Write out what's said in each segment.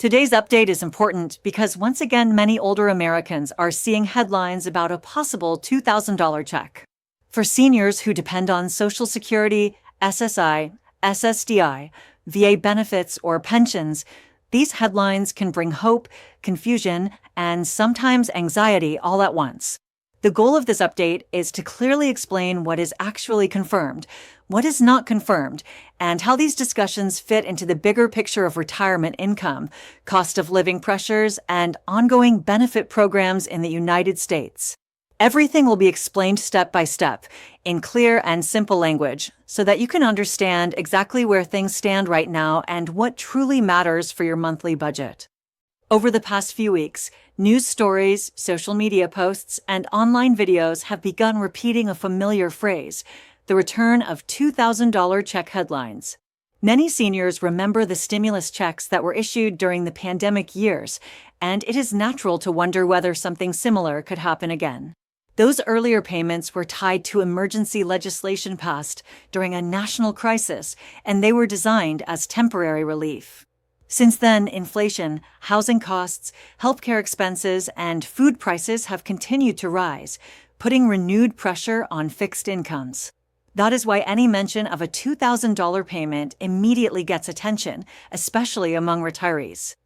Today's update is important because once again, many older Americans are seeing headlines about a possible $2,000 check. For seniors who depend on Social Security, SSI, SSDI, VA benefits, or pensions, these headlines can bring hope, confusion, and sometimes anxiety all at once. The goal of this update is to clearly explain what is actually confirmed, what is not confirmed, and how these discussions fit into the bigger picture of retirement income, cost of living pressures, and ongoing benefit programs in the United States. Everything will be explained step by step, in clear and simple language, so that you can understand exactly where things stand right now and what truly matters for your monthly budget. Over the past few weeks, news stories, social media posts, and online videos have begun repeating a familiar phrase: the return of $2,000 check headlines. Many seniors remember the stimulus checks that were issued during the pandemic years, and it is natural to wonder whether something similar could happen again. Those earlier payments were tied to emergency legislation passed during a national crisis, and they were designed as temporary relief. Since then, inflation, housing costs, healthcare expenses, and food prices have continued to rise, putting renewed pressure on fixed incomes. That is why any mention of a $2,000 payment immediately gets attention, especially among retirees.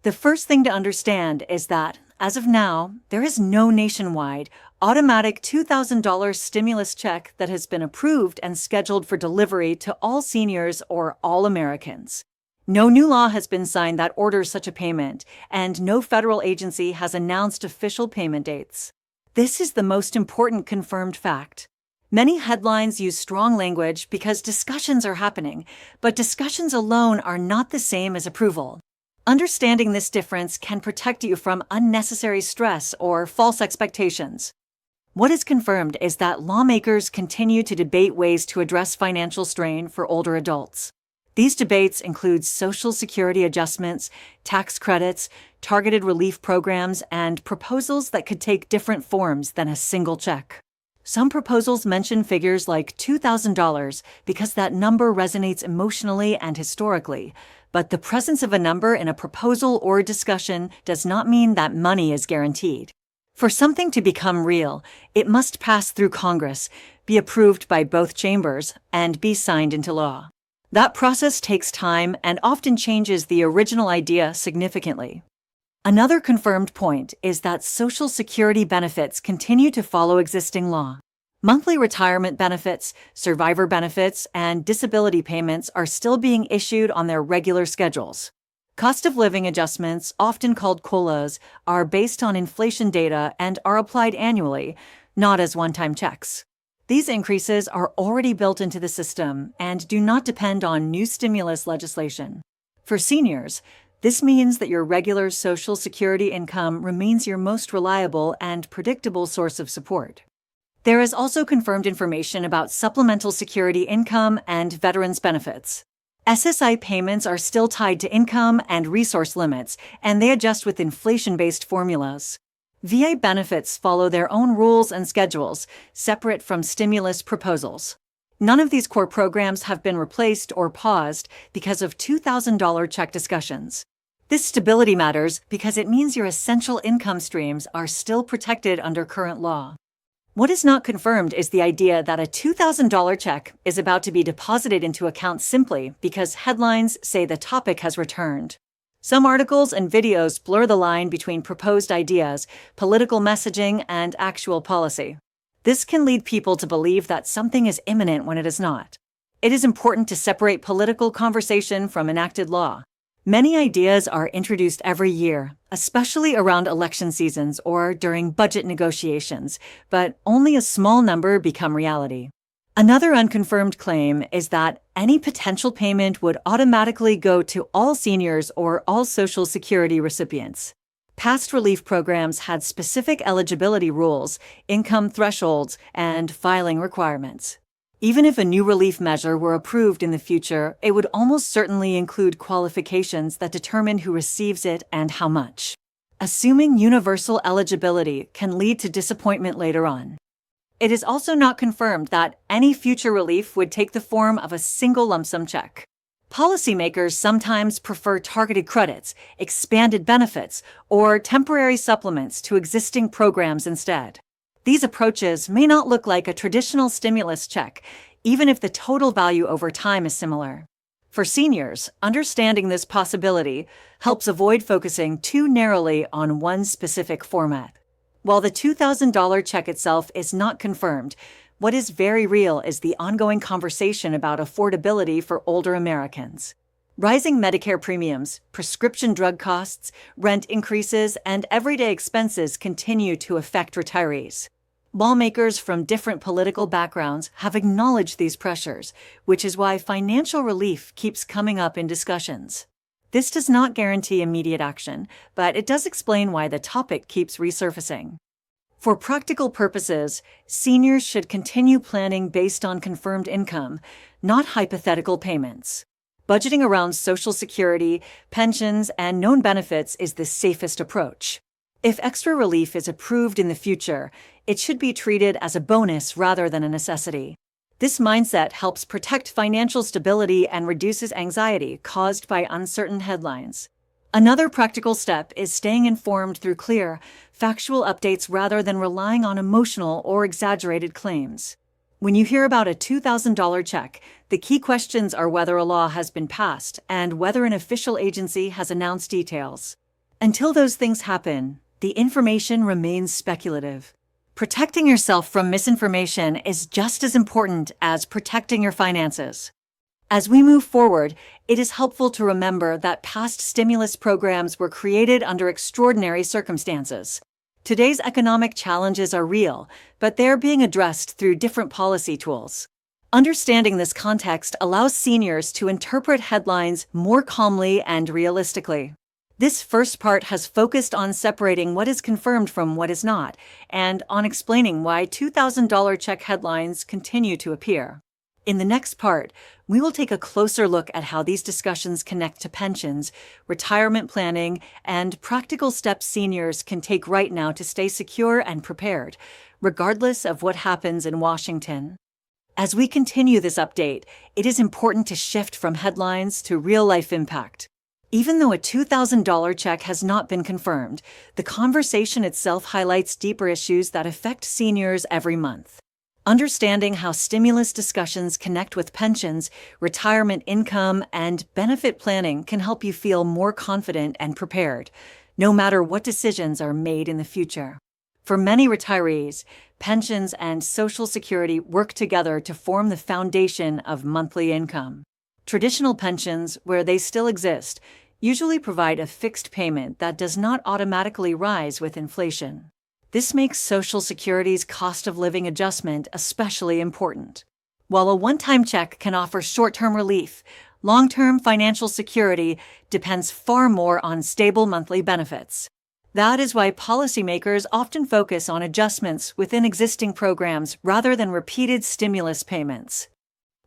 The first thing to understand is that, as of now, there is no nationwide, automatic $2,000 stimulus check that has been approved and scheduled for delivery to all seniors or all Americans. No new law has been signed that orders such a payment, and no federal agency has announced official payment dates. This is the most important confirmed fact. Many headlines use strong language because discussions are happening, but discussions alone are not the same as approval. Understanding this difference can protect you from unnecessary stress or false expectations. What is confirmed is that lawmakers continue to debate ways to address financial strain for older adults. These debates include Social Security adjustments, tax credits, targeted relief programs, and proposals that could take different forms than a single check. Some proposals mention figures like $2,000 because that number resonates emotionally and historically, but the presence of a number in a proposal or discussion does not mean that money is guaranteed. For something to become real, it must pass through Congress, be approved by both chambers, and be signed into law. That process takes time and often changes the original idea significantly. Another confirmed point is that Social Security benefits continue to follow existing law. Monthly retirement benefits, survivor benefits, and disability payments are still being issued on their regular schedules. Cost of living adjustments, often called COLAs, are based on inflation data and are applied annually, not as one-time checks. These increases are already built into the system and do not depend on new stimulus legislation. For seniors, this means that your regular Social Security income remains your most reliable and predictable source of support. There is also confirmed information about supplemental security income and veterans benefits. SSI payments are still tied to income and resource limits, and they adjust with inflation-based formulas. VA benefits follow their own rules and schedules, separate from stimulus proposals. None of these core programs have been replaced or paused because of $2,000 check discussions. This stability matters because it means your essential income streams are still protected under current law. What is not confirmed is the idea that a $2,000 check is about to be deposited into accounts simply because headlines say the topic has returned. Some articles and videos blur the line between proposed ideas, political messaging, and actual policy. This can lead people to believe that something is imminent when it is not. It is important to separate political conversation from enacted law. Many ideas are introduced every year, especially around election seasons or during budget negotiations, but only a small number become reality. Another unconfirmed claim is that any potential payment would automatically go to all seniors or all Social Security recipients. Past relief programs had specific eligibility rules, income thresholds, and filing requirements. Even if a new relief measure were approved in the future, it would almost certainly include qualifications that determine who receives it and how much. Assuming universal eligibility can lead to disappointment later on. It is also not confirmed that any future relief would take the form of a single lump sum check. Policymakers sometimes prefer targeted credits, expanded benefits, or temporary supplements to existing programs instead. These approaches may not look like a traditional stimulus check, even if the total value over time is similar. For seniors, understanding this possibility helps avoid focusing too narrowly on one specific format. While the $2,000 check itself is not confirmed, what is very real is the ongoing conversation about affordability for older Americans. Rising Medicare premiums, prescription drug costs, rent increases, and everyday expenses continue to affect retirees. Lawmakers from different political backgrounds have acknowledged these pressures, which is why financial relief keeps coming up in discussions. This does not guarantee immediate action, but it does explain why the topic keeps resurfacing. For practical purposes, seniors should continue planning based on confirmed income, not hypothetical payments. Budgeting around Social Security, pensions, and known benefits is the safest approach. If extra relief is approved in the future, it should be treated as a bonus rather than a necessity. This mindset helps protect financial stability and reduces anxiety caused by uncertain headlines. Another practical step is staying informed through clear, factual updates rather than relying on emotional or exaggerated claims. When you hear about a $2,000 check, the key questions are whether a law has been passed and whether an official agency has announced details. Until those things happen, the information remains speculative. Protecting yourself from misinformation is just as important as protecting your finances. As we move forward, it is helpful to remember that past stimulus programs were created under extraordinary circumstances. Today's economic challenges are real, but they're being addressed through different policy tools. Understanding this context allows seniors to interpret headlines more calmly and realistically. This first part has focused on separating what is confirmed from what is not, and on explaining why $2,000 check headlines continue to appear. In the next part, we will take a closer look at how these discussions connect to pensions, retirement planning, and practical steps seniors can take right now to stay secure and prepared, regardless of what happens in Washington. As we continue this update, it is important to shift from headlines to real-life impact. Even though a $2,000 check has not been confirmed, the conversation itself highlights deeper issues that affect seniors every month. Understanding how stimulus discussions connect with pensions, retirement income, and benefit planning can help you feel more confident and prepared, no matter what decisions are made in the future. For many retirees, pensions and Social Security work together to form the foundation of monthly income. Traditional pensions, where they still exist, usually provide a fixed payment that does not automatically rise with inflation. This makes Social Security's cost of living adjustment especially important. While a one-time check can offer short-term relief, long-term financial security depends far more on stable monthly benefits. That is why policymakers often focus on adjustments within existing programs rather than repeated stimulus payments.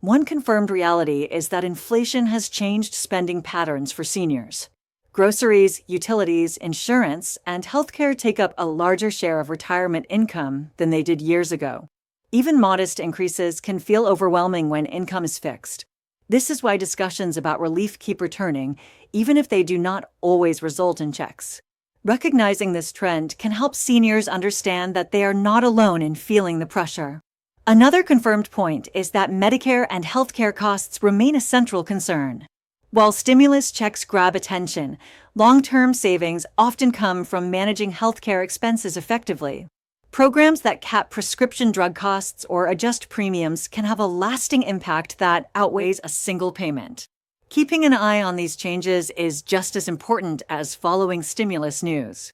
One confirmed reality is that inflation has changed spending patterns for seniors. Groceries, utilities, insurance, and healthcare take up a larger share of retirement income than they did years ago. Even modest increases can feel overwhelming when income is fixed. This is why discussions about relief keep returning, even if they do not always result in checks. Recognizing this trend can help seniors understand that they are not alone in feeling the pressure. Another confirmed point is that Medicare and healthcare costs remain a central concern. While stimulus checks grab attention, long-term savings often come from managing healthcare expenses effectively. Programs that cap prescription drug costs or adjust premiums can have a lasting impact that outweighs a single payment. Keeping an eye on these changes is just as important as following stimulus news.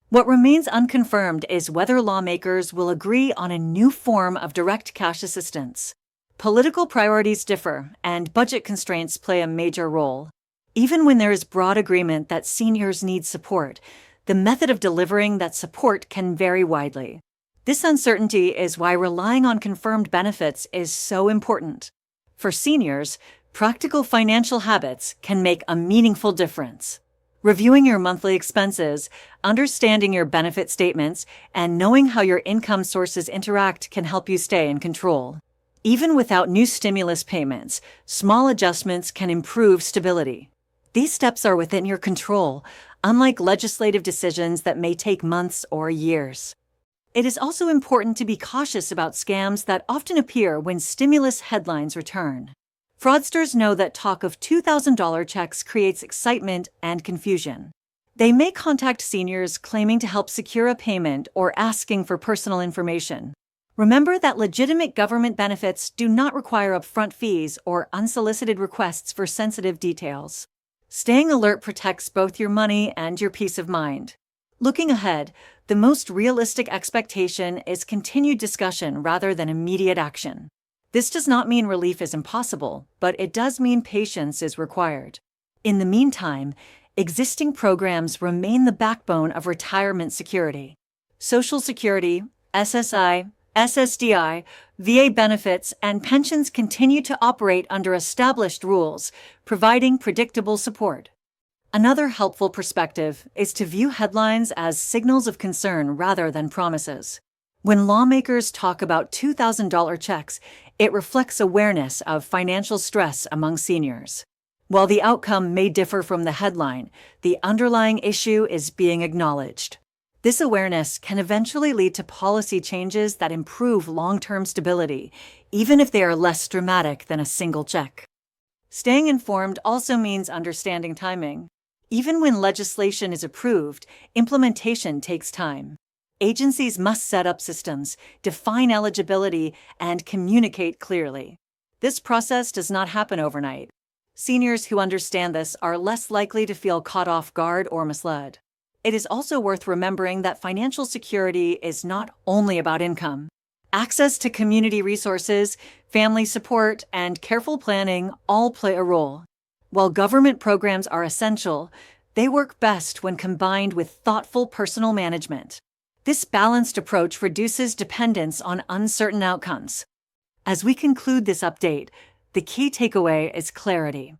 What remains unconfirmed is whether lawmakers will agree on a new form of direct cash assistance. Political priorities differ, and budget constraints play a major role. Even when there is broad agreement that seniors need support, the method of delivering that support can vary widely. This uncertainty is why relying on confirmed benefits is so important. For seniors, practical financial habits can make a meaningful difference. Reviewing your monthly expenses, understanding your benefit statements, and knowing how your income sources interact can help you stay in control. Even without new stimulus payments, small adjustments can improve stability. These steps are within your control, unlike legislative decisions that may take months or years. It is also important to be cautious about scams that often appear when stimulus headlines return. Fraudsters know that talk of $2,000 checks creates excitement and confusion. They may contact seniors claiming to help secure a payment or asking for personal information. Remember that legitimate government benefits do not require upfront fees or unsolicited requests for sensitive details. Staying alert protects both your money and your peace of mind. Looking ahead, the most realistic expectation is continued discussion rather than immediate action. This does not mean relief is impossible, but it does mean patience is required. In the meantime, existing programs remain the backbone of retirement security. Social Security, SSI, SSDI, VA benefits, and pensions continue to operate under established rules, providing predictable support. Another helpful perspective is to view headlines as signals of concern rather than promises. When lawmakers talk about $2,000 checks, it reflects awareness of financial stress among seniors. While the outcome may differ from the headline, the underlying issue is being acknowledged. This awareness can eventually lead to policy changes that improve long-term stability, even if they are less dramatic than a single check. Staying informed also means understanding timing. Even when legislation is approved, implementation takes time. Agencies must set up systems, define eligibility, and communicate clearly. This process does not happen overnight. Seniors who understand this are less likely to feel caught off guard or misled. It is also worth remembering that financial security is not only about income. Access to community resources, family support, and careful planning all play a role. While government programs are essential, they work best when combined with thoughtful personal management. This balanced approach reduces dependence on uncertain outcomes. As we conclude this update, the key takeaway is clarity.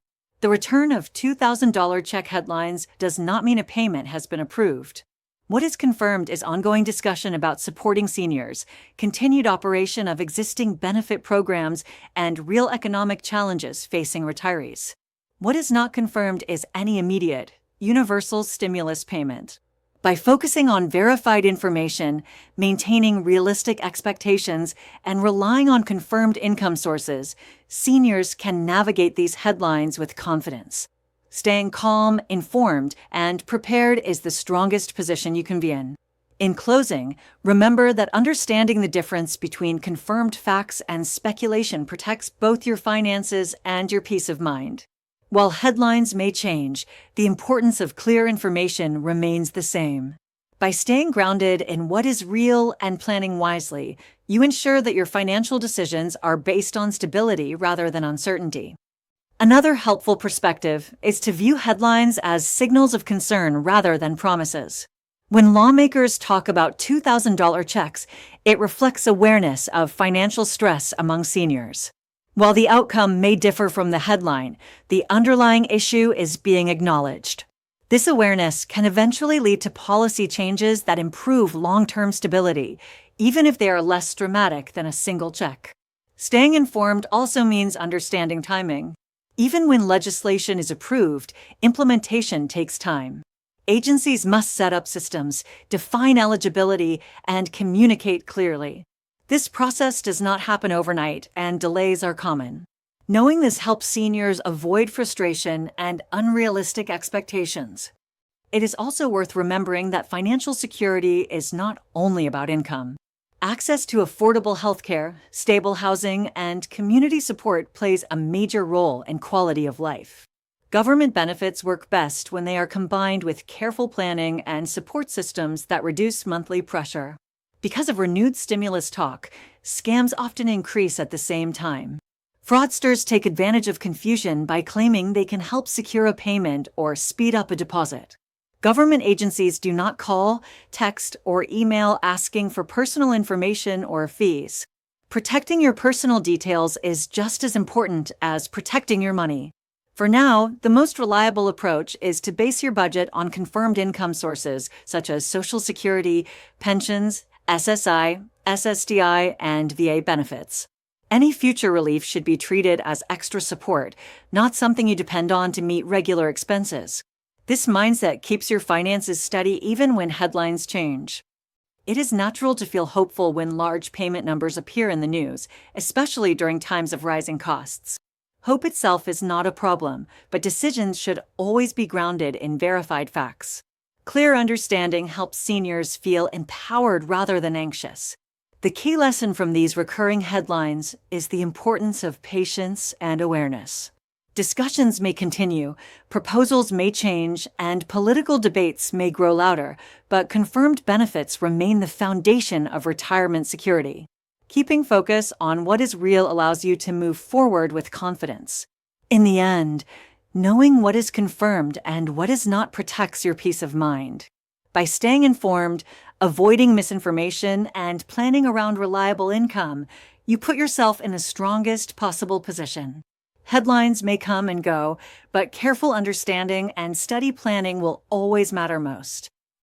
The return of $2,000 check headlines does not mean a payment has been approved. What is confirmed is ongoing discussion about supporting seniors, continued operation of existing benefit programs, and real economic challenges facing retirees. What is not confirmed is any immediate, universal stimulus payment. By focusing on verified information, maintaining realistic expectations, and relying on confirmed income sources, seniors can navigate these headlines with confidence. Staying calm, informed, and prepared is the strongest position you can be in. In closing, remember that understanding the difference between confirmed facts and speculation protects both your finances and your peace of mind. While headlines may change, the importance of clear information remains the same. By staying grounded in what is real and planning wisely, you ensure that your financial decisions are based on stability rather than uncertainty. Another helpful perspective is to view headlines as signals of concern rather than promises. When lawmakers talk about $2,000 checks, it reflects awareness of financial stress among seniors. While the outcome may differ from the headline, the underlying issue is being acknowledged. This awareness can eventually lead to policy changes that improve long-term stability, even if they are less dramatic than a single check. Staying informed also means understanding timing. Even when legislation is approved, implementation takes time. Agencies must set up systems, define eligibility, and communicate clearly. This process does not happen overnight, and delays are common. Knowing this helps seniors avoid frustration and unrealistic expectations. It is also worth remembering that financial security is not only about income. Access to affordable healthcare, stable housing, and community support plays a major role in quality of life. Government benefits work best when they are combined with careful planning and support systems that reduce monthly pressure. Because of renewed stimulus talk, scams often increase at the same time. Fraudsters take advantage of confusion by claiming they can help secure a payment or speed up a deposit. Government agencies do not call, text, or email asking for personal information or fees. Protecting your personal details is just as important as protecting your money. For now, the most reliable approach is to base your budget on confirmed income sources such as Social Security, pensions, SSI, SSDI, and VA benefits. Any future relief should be treated as extra support, not something you depend on to meet regular expenses. This mindset keeps your finances steady even when headlines change. It is natural to feel hopeful when large payment numbers appear in the news, especially during times of rising costs. Hope itself is not a problem, but decisions should always be grounded in verified facts. Clear understanding helps seniors feel empowered rather than anxious. The key lesson from these recurring headlines is the importance of patience and awareness. Discussions may continue, proposals may change, and political debates may grow louder, but confirmed benefits remain the foundation of retirement security. Keeping focus on what is real allows you to move forward with confidence. In the end, knowing what is confirmed and what is not protects your peace of mind. By staying informed, avoiding misinformation, and planning around reliable income, you put yourself in the strongest possible position. Headlines may come and go, but careful understanding and steady planning will always matter most.